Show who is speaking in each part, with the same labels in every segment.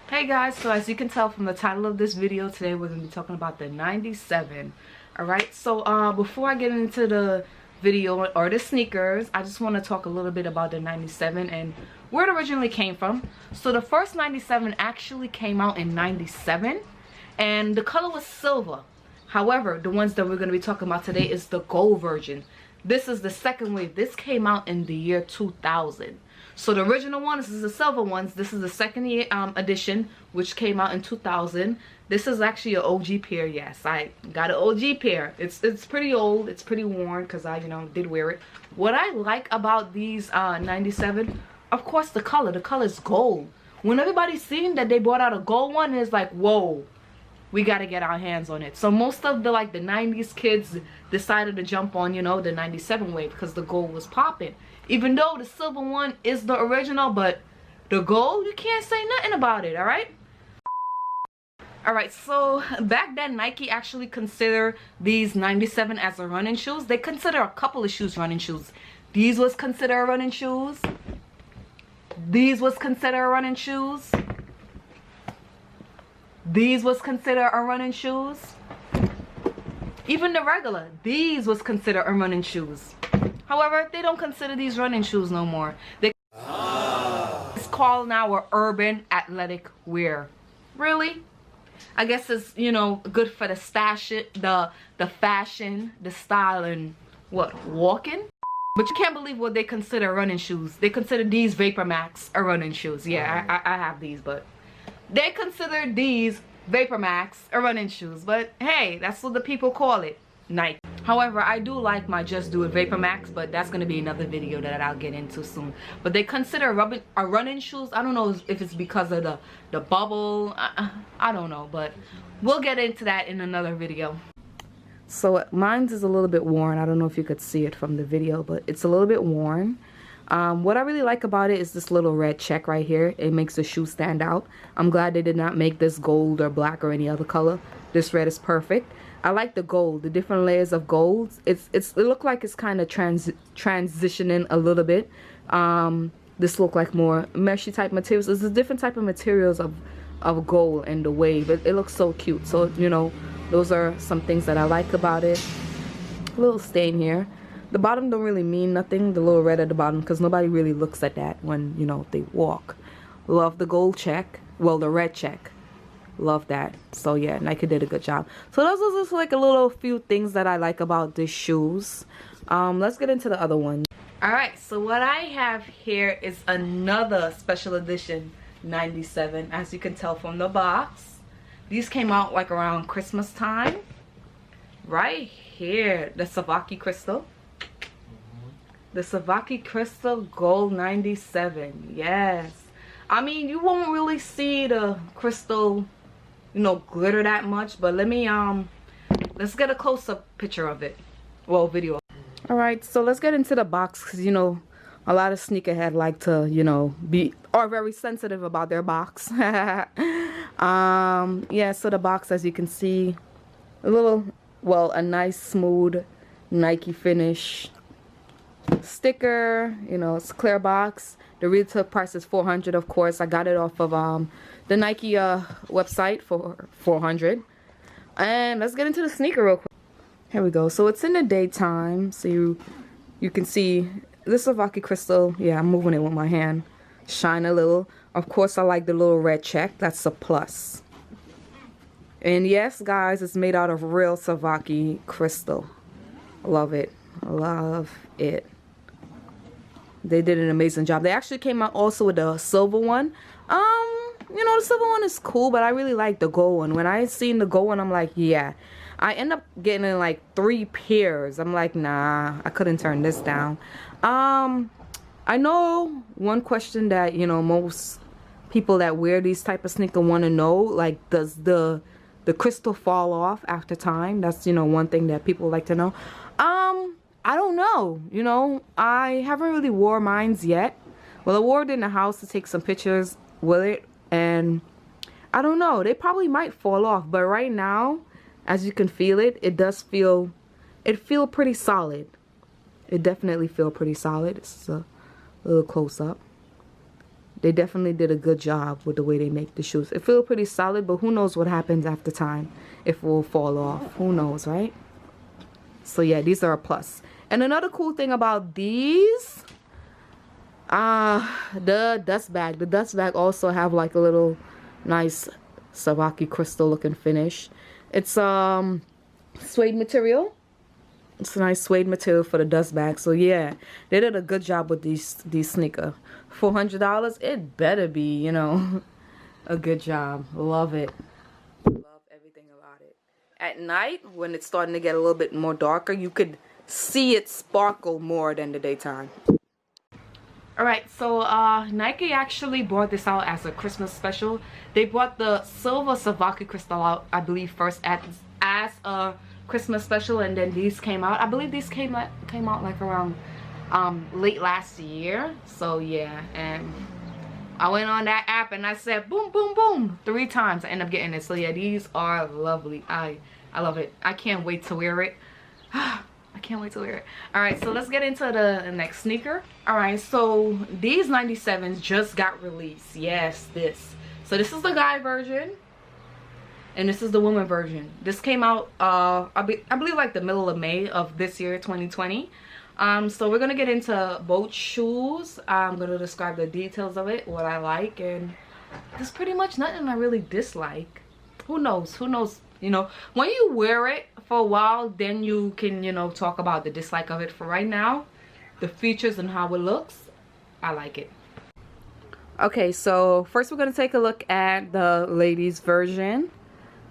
Speaker 1: Hey guys, so as you can tell from the title of this video, today we're going to be talking about the 97. Alright, so before I get into the video or the sneakers, I just want to talk a little bit about the 97 and where it originally came from. So the first 97 actually came out in 97 and the color was silver. However, the ones that we're going to be talking about today is the gold version. This is the second wave. This came out in the year 2000. So the original one, this is the silver ones. This is the second year edition, which came out in 2000. This is actually an OG pair. Yes, I got an OG pair. It's pretty old. It's pretty worn because I did wear it. What I like about these 97, of course, the color. The color is gold. When everybody's seen that they brought out a gold one, it's like, whoa, we got to get our hands on it. So most of the 90s kids decided to jump on the 97 wave because the gold was popping. Even though the silver one is the original, but the gold, you can't say nothing about it. Alright, so back then Nike actually considered these 97 as a running shoes. They consider a couple of shoes running shoes. These was considered running shoes. These was considered running shoes. These was considered a running shoes. Even the regular, these was considered a running shoes. However, they don't consider these running shoes no more. It's called now a urban athletic wear. Really? I guess it's good for the the fashion, the style, and walking. But you can't believe what they consider running shoes. They consider these Vapor Max a running shoes. Yeah, I have these, but they consider these Vapor Max a running shoes. But hey, that's what the people call it, Nike. However, I do like my Just Do It Vapor Max, but that's going to be another video that I'll get into soon. But they consider running shoes. I don't know if it's because of the bubble. I don't know, but we'll get into that in another video. So mine's is a little bit worn. I don't know if you could see it from the video, but it's a little bit worn. What I really like about it is this little red check right here. It makes the shoe stand out. I'm glad they did not make this gold or black or any other color. This red is perfect. I like the gold, the different layers of golds. It look like it's kind of transitioning a little bit. This look like more meshy type materials. It's a different type of materials of gold and the wave. It looks so cute. So those are some things that I like about it. A little stain here. The bottom don't really mean nothing, the little red at the bottom, because nobody really looks at that when they walk. Love the gold check. Well, the red check. Love that. So yeah, Nike did a good job. So those are just like a little few things that I like about the shoes. Let's get into the other one. Alright, so what I have here is another special edition 97, as you can tell from the box. These came out like around Christmas time. Right here, the Swarovski crystal. The Swarovski crystal gold 97. Yes. I mean, you won't really see the crystal glitter that much, but let's get a close-up picture of it. Well, video. All right, so let's get into the box, because a lot of sneakerhead like to are very sensitive about their box. Yeah, so the box, as you can see, a nice smooth Nike finish. Sticker, it's a clear box. The retail price is $400. Of course, I got it off of the Nike website for $400. And let's get into the sneaker real quick. Here we go. So it's in the daytime, so you can see this Swarovski crystal. Yeah, I'm moving it with my hand. Shine a little. Of course, I like the little red check. That's a plus. And yes, guys, it's made out of real Swarovski crystal. Love it. Love it. They did an amazing job. They actually came out also with the silver one. The silver one is cool, but I really like the gold one. When I seen the gold one, I'm like, yeah. I end up getting in like 3 pairs. I'm like, nah, I couldn't turn this down. I know one question that most people that wear these type of sneaker want to know, like, does the crystal fall off after time? That's one thing that people like to know. I don't know. I haven't really wore mines yet. Well, I wore it in the house to take some pictures with it, and I don't know. They probably might fall off, but right now, as you can feel it, it feel pretty solid. It definitely feel pretty solid. This is a little close up. They definitely did a good job with the way they make the shoes. It feels pretty solid, but who knows what happens after time. If it will fall off. Who knows, right? So yeah, these are a plus. And another cool thing about these, the dust bag. The dust bag also have like a little nice Swarovski crystal looking finish. It's suede material. It's a nice suede material for the dust bag. So yeah, they did a good job with these sneakers. $400, it better be, you know, a good job. Love it. Love everything about it. At night, when it's starting to get a little bit more darker, you could see it sparkle more than the daytime. Alright, so Nike actually brought this out as a Christmas special. They brought the silver Swarovski crystal out, I believe, first as a Christmas special, and then these came out. I believe these came out like around late last year. So yeah, and I went on that app and I said boom boom boom 3 times. I ended up getting it. So yeah, these are lovely. I love it. I can't wait to wear it. I can't wait to wear it. Alright, so let's get into the next sneaker. Alright, so these 97s just got released. Yes, this. So this is the guy version. And this is the woman version. This came out, I believe like the middle of May of this year, 2020. So we're going to get into both shoes. I'm going to describe the details of it, what I like. And there's pretty much nothing I really dislike. Who knows? Who knows? You know, when you wear it for a while, then you can, you know, talk about the dislike of it. For right now, the features and how it looks, I like it. Okay, so first we're going to take a look at the ladies version.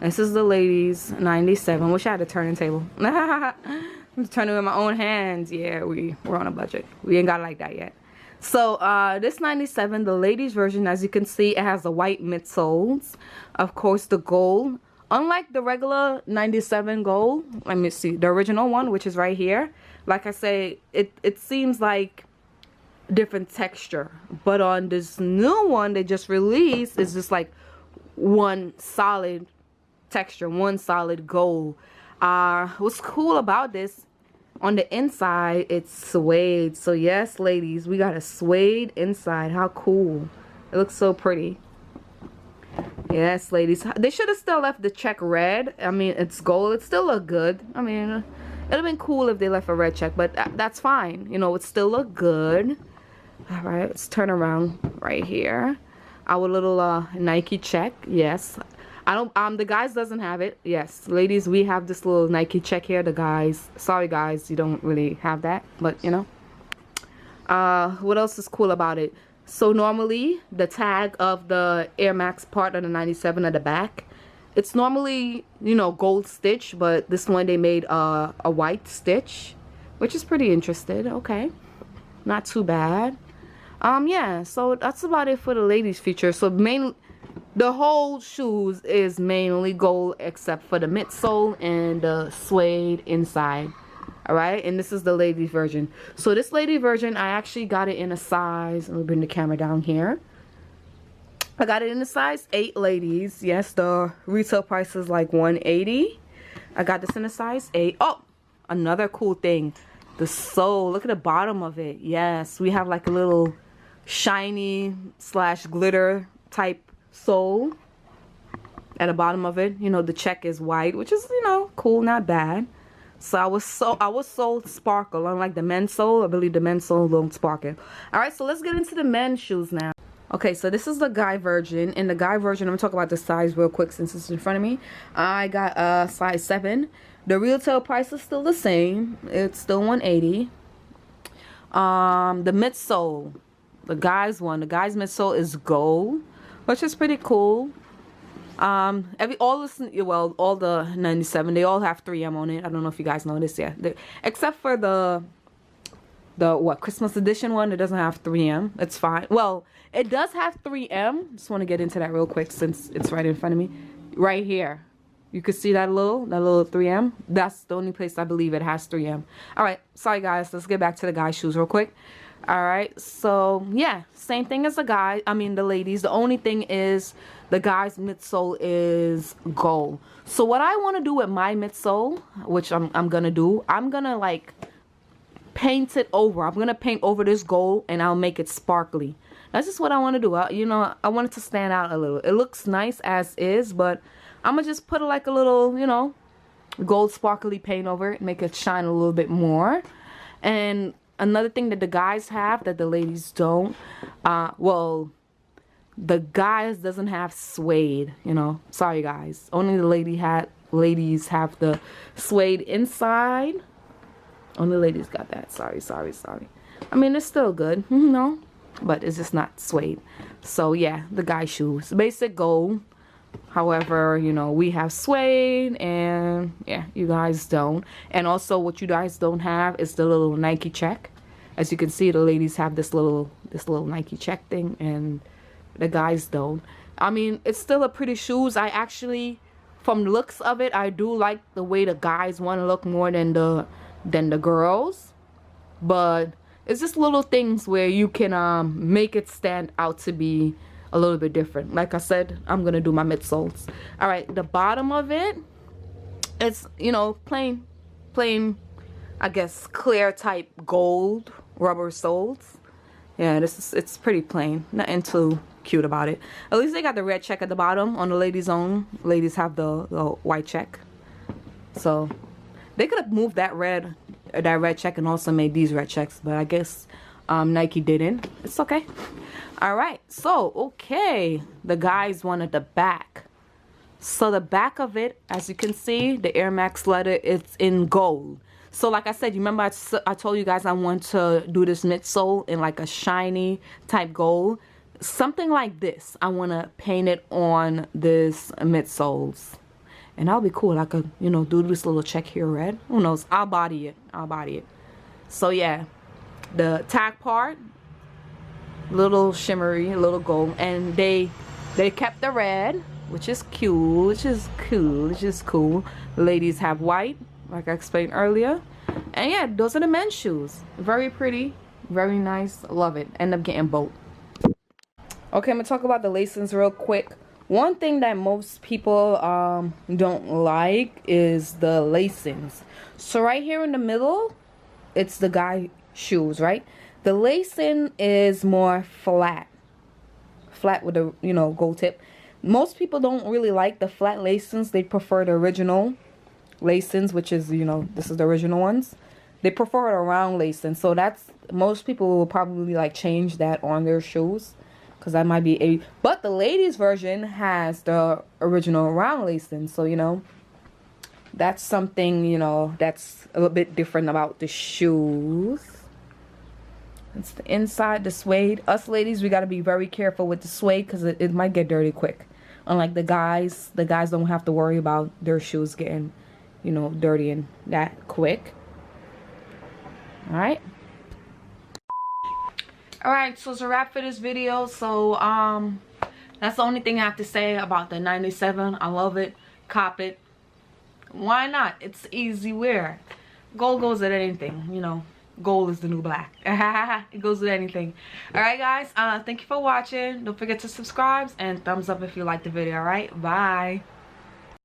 Speaker 1: This is the ladies 97. Wish I had a turning table. I'm turning with my own hands. Yeah, we're on a budget. We ain't got it like that yet. So this 97, the ladies version, as you can see, it has the white midsoles. Of course, the gold. Unlike the regular 97 gold, let me see, the original one, which is right here. Like I say, it seems like different texture. But on this new one they just released, it's just like one solid texture, one solid gold. What's cool about this, on the inside it's suede. So yes, ladies, we got a suede inside. How cool. It looks so pretty. Yes, ladies, they should have still left the check red. I mean, it's gold, it still look good. I mean, it'd have been cool if they left a red check, but that's fine, you know, it still look good. All right, let's turn around right here. Our little Nike check. Yes, the guys doesn't have it. Yes, ladies, we have this little Nike check here. The guys, sorry guys, you don't really have that, but you know. What else is cool about it? So normally the tag of the Air Max part of the 97 at the back, it's normally, you know, gold stitch, but this one they made a white stitch, which is pretty interesting. Okay, not too bad. Yeah, so that's about it for the ladies feature. So the whole shoes is mainly gold except for the midsole and the suede inside. Alright, and this is the ladies version. So this lady version, I actually got it in a size, let me bring the camera down here. I got it in a size 8, ladies. Yes, the retail price is like $180. I got this in a size 8. Oh, another cool thing, the sole. Look at the bottom of it. Yes, we have like a little shiny / glitter type sole at the bottom of it. You know, the check is white, which is, you know, cool, not bad. So I was sold sparkle. Unlike the men's sole, I believe the men's sole don't sparkle. Alright, so let's get into the men's shoes now. Okay, so this is the guy version. In the guy version, I'm gonna talk about the size real quick since it's in front of me. I got a size 7. The retail price is still the same. It's still $180. The midsole, the guy's midsole is gold, which is pretty cool. All the 97, they all have 3M on it. I don't know if you guys know this yet. Except for the Christmas edition one, it doesn't have 3M. It's fine. Well, it does have 3M. Just want to get into that real quick since it's right in front of me. Right here. You can see that little 3M. That's the only place I believe it has 3M. Alright, sorry guys, let's get back to the guys' shoes real quick. Alright, so yeah, same thing as the ladies. The only thing is the guy's midsole is gold. So what I want to do with my midsole, which I'm gonna do, I'm gonna like paint it over. I'm gonna paint over this gold and I'll make it sparkly. That's just what I want to do. You know, I want it to stand out a little. It looks nice as is, but I'm gonna just put like a little, you know, gold sparkly paint over it, make it shine a little bit more. And another thing that the guys have that the ladies don't, well, the guys doesn't have suede, you know. Sorry guys, only the ladies have the suede inside. Only ladies got that. Sorry. I mean, it's still good, you know, but it's just not suede. So yeah, the guy shoes, basic gold. However, you know, we have suede, and yeah, you guys don't. And also what you guys don't have is the little Nike check. As you can see, the ladies have this little Nike check thing, and the guys don't. I mean, it's still a pretty shoes. I actually, from the looks of it, I do like the way the guys want to look more than the girls. But it's just little things where you can make it stand out to be a little bit different. Like I said, I'm gonna do my midsoles. All right, the bottom of it, it's, you know, plain, I guess, clear type gold rubber soles. Yeah, it's pretty plain, nothing too cute about it. At least they got the red check at the bottom on the ladies' own. Ladies have the white check, so they could have moved that red check and also made these red checks, but I guess Nike didn't. It's okay. All right, so okay, the guys wanted the back. So the back of it, as you can see, the Air Max letter, it's in gold. So like I said, you remember I told you guys I want to do this midsole in like a shiny type gold. Something like this. I want to paint it on this midsoles. And that'll be cool. I could, you know, do this little check here red. Who knows? I'll body it. So yeah, the tag part, little shimmery, a little gold, and they kept the red, which is cool. Ladies have white, like I explained earlier. And yeah, those are the men's shoes. Very pretty, very nice, love it. End up getting both. Okay, I'm gonna talk about the lacings real quick. One thing that most people don't like is the lacings. So right here in the middle, it's the guy shoes, right? The lacing is more flat with a, you know, gold tip. Most people don't really like the flat lacings. They prefer the original lacings, which is, you know, this is the original ones. They prefer a round lacing. So that's, most people will probably like change that on their shoes, because that might be a, but the ladies version has the original round lacing. So, you know, that's something, you know, that's a little bit different about the shoes. It's the inside, the suede. Us ladies, we got to be very careful with the suede, because it might get dirty quick. Unlike the guys don't have to worry about their shoes getting, you know, dirty and that quick. Alright, so it's a wrap for this video. So that's the only thing I have to say about the 97. I love it. Cop it. Why not? It's easy wear. Gold goes with anything, you know. Gold is the new black. It goes with anything. Alright guys, thank you for watching. Don't forget to subscribe and thumbs up if you like the video. Alright, bye.